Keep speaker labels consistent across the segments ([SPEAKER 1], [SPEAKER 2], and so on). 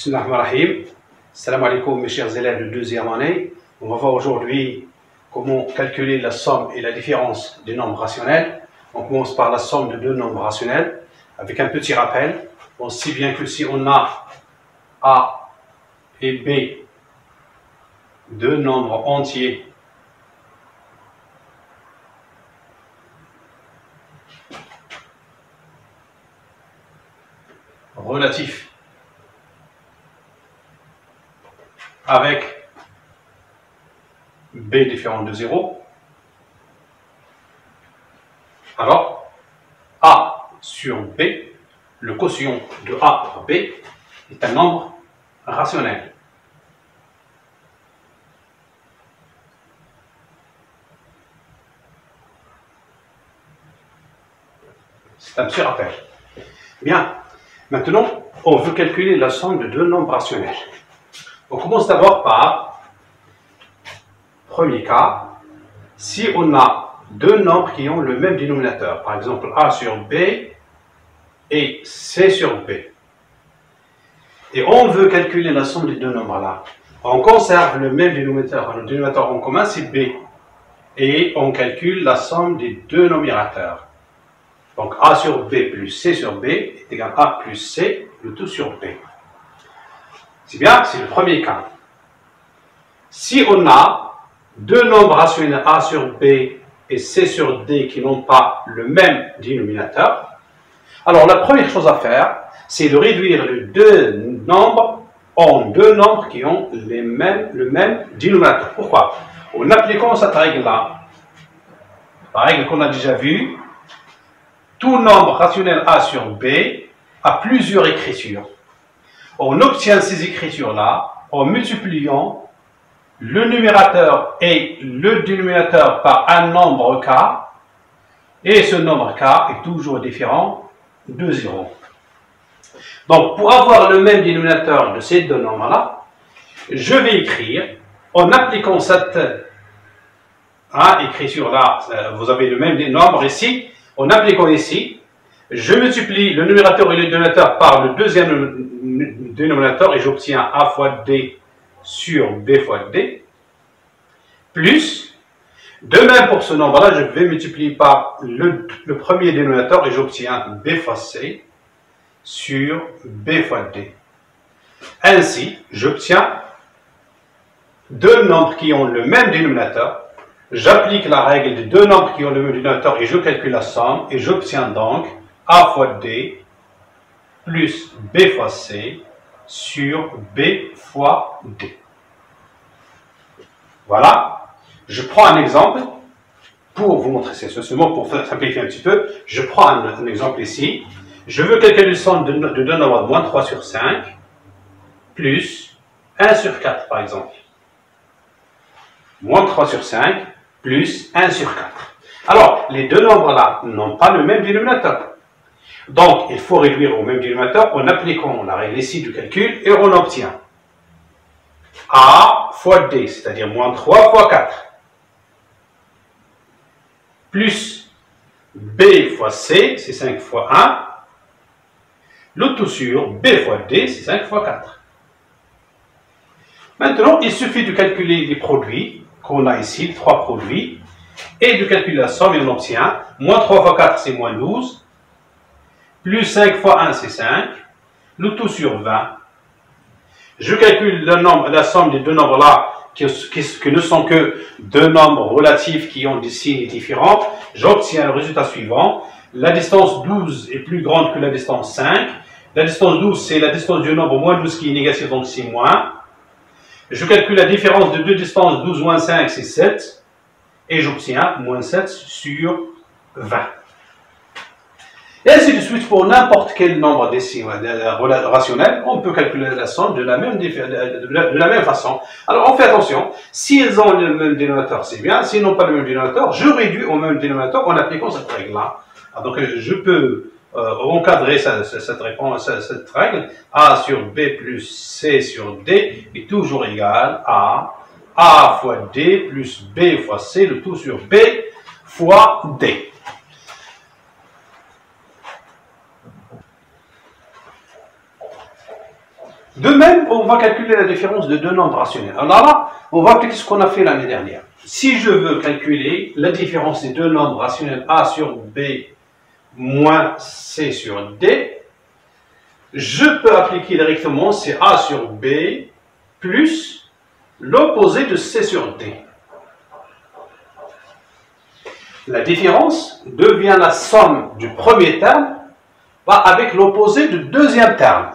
[SPEAKER 1] Bismillahirrahmanirrahim. Salam alaikum mes chers élèves de deuxième année. On va voir aujourd'hui comment calculer la somme et la différence des nombres rationnels. On commence par la somme de deux nombres rationnels avec un petit rappel. On sait bien que si on a A et B, deux nombres entiers relatifs avec B différent de 0, alors A sur B, le quotient de A par B est un nombre rationnel. C'est un petit rappel. Bien, maintenant, on veut calculer la somme de deux nombres rationnels. On commence d'abord par, premier cas, si on a deux nombres qui ont le même dénominateur, par exemple A sur B et C sur B. Et on veut calculer la somme des deux nombres-là. On conserve le même dénominateur. Le dénominateur en commun, c'est B. Et on calcule la somme des deux numérateurs. Donc A sur B plus C sur B est égal à A plus C, le tout sur B. C'est bien, c'est le premier cas. Si on a deux nombres rationnels A sur B et C sur D qui n'ont pas le même dénominateur, alors la première chose à faire, c'est de réduire les deux nombres en deux nombres qui ont le même dénominateur. Pourquoi? En appliquant cette règle-là, la règle qu'on a déjà vue, tout nombre rationnel A sur B a plusieurs écritures. On obtient ces écritures-là en multipliant le numérateur et le dénominateur par un nombre K, et ce nombre K est toujours différent de 0. Donc, pour avoir le même dénominateur de ces deux nombres-là, je vais écrire, en appliquant cette écriture-là, vous avez le même nombre ici, en appliquant ici, je multiplie le numérateur et le dénominateur par le deuxième dénominateur et j'obtiens A fois D sur B fois D, plus, de même pour ce nombre-là, je vais multiplier par le premier dénominateur et j'obtiens B fois C sur B fois D. Ainsi, j'obtiens deux nombres qui ont le même dénominateur. J'applique la règle des deux nombres qui ont le même dénominateur et je calcule la somme et j'obtiens donc A fois D plus B fois C sur B fois D. Voilà. Je prends un exemple pour vous montrer, c'est seulement pour simplifier un petit peu. Je prends un exemple ici. Je veux calculer la somme de deux nombres moins 3 sur 5 plus 1 sur 4 par exemple. Moins 3 sur 5 plus 1 sur 4. Alors, les deux nombres-là n'ont pas le même dénominateur. Donc, il faut réduire au même dénominateur en appliquant la règle ici du calcul et on obtient A fois D, c'est-à-dire moins 3 fois 4, plus B fois C, c'est 5 fois 1, le tout sur B fois D, c'est 5 fois 4. Maintenant, il suffit de calculer les produits qu'on a ici, les trois produits, et de calculer la somme et on obtient moins 3 fois 4, c'est moins 12, plus 5 fois 1, c'est 5, le tout sur 20. Je calcule la somme des deux nombres-là, qui ne sont que deux nombres relatifs qui ont des signes différents. J'obtiens le résultat suivant. La distance 12 est plus grande que la distance 5. La distance 12, c'est la distance du nombre moins 12 qui est négative, donc c'est moins. Je calcule la différence de deux distances, 12 moins 5, c'est 7. Et j'obtiens moins 7 sur 20. Et ainsi de suite, pour n'importe quel nombre rationnel, on peut calculer la somme de la même façon. Alors, on fait attention, s'ils ont le même dénominateur, c'est bien. S'ils n'ont pas le même dénominateur, je réduis au même dénominateur en appliquant cette règle-là. Donc, je peux encadrer cette règle. A sur B plus C sur D est toujours égal à A fois D plus B fois C, le tout sur B fois D. De même, on va calculer la différence de deux nombres rationnels. Alors là, on va appliquer ce qu'on a fait l'année dernière. Si je veux calculer la différence des deux nombres rationnels A sur B moins C sur D, je peux appliquer directement c'est A sur B plus l'opposé de C sur D. La différence devient la somme du premier terme avec l'opposé du deuxième terme.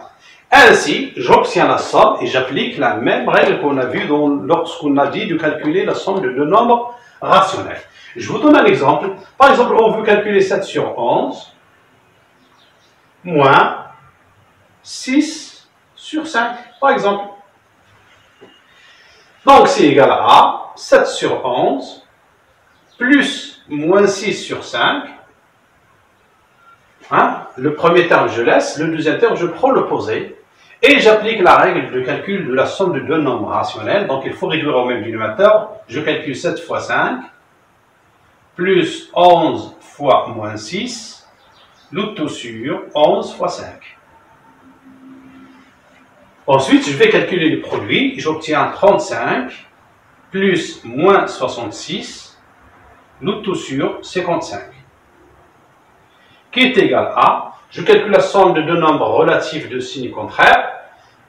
[SPEAKER 1] Ainsi, j'obtiens la somme et j'applique la même règle qu'on a vue lorsqu'on a dit de calculer la somme de deux nombres rationnels. Je vous donne un exemple. Par exemple, on veut calculer 7 sur 11 moins 6 sur 5, par exemple. Donc, c'est égal à 7 sur 11 plus moins 6 sur 5. Le premier terme, je laisse. Le deuxième terme, je prends l'opposé. Et j'applique la règle de calcul de la somme de deux nombres rationnels. Donc, il faut réduire au même dénominateur. Je calcule 7 fois 5 plus 11 fois moins 6, le tout sur 11 fois 5. Ensuite, je vais calculer le produit. J'obtiens 35 plus moins 66, le tout sur 55. Qui est égal à, je calcule la somme de deux nombres relatifs de signes contraires.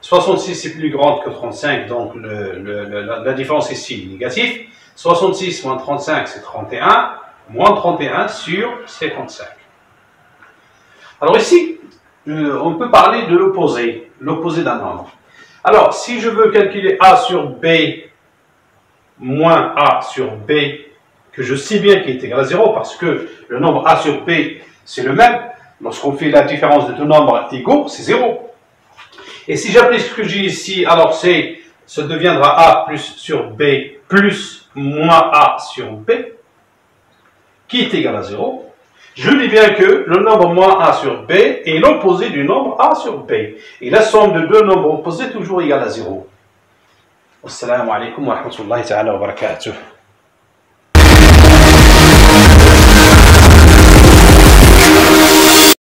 [SPEAKER 1] 66 est plus grande que 35, donc la différence ici est négative. 66 moins 35, c'est 31, moins 31 sur 55. Alors ici, on peut parler de l'opposé d'un nombre. Alors, si je veux calculer A sur B moins A sur B, que je sais bien qu'il est égal à 0, parce que le nombre A sur B, c'est le même. Lorsqu'on fait la différence de deux nombres égaux, c'est 0. Et si j'applique ce que j'ai ici, alors ça deviendra A plus sur B plus moins A sur B, qui est égal à 0. Je dis bien que le nombre moins A sur B est l'opposé du nombre A sur B. Et la somme de deux nombres opposés est toujours égale à 0. Wassalamu alaikum wa rahmatullahi ta'ala wa barakatuh.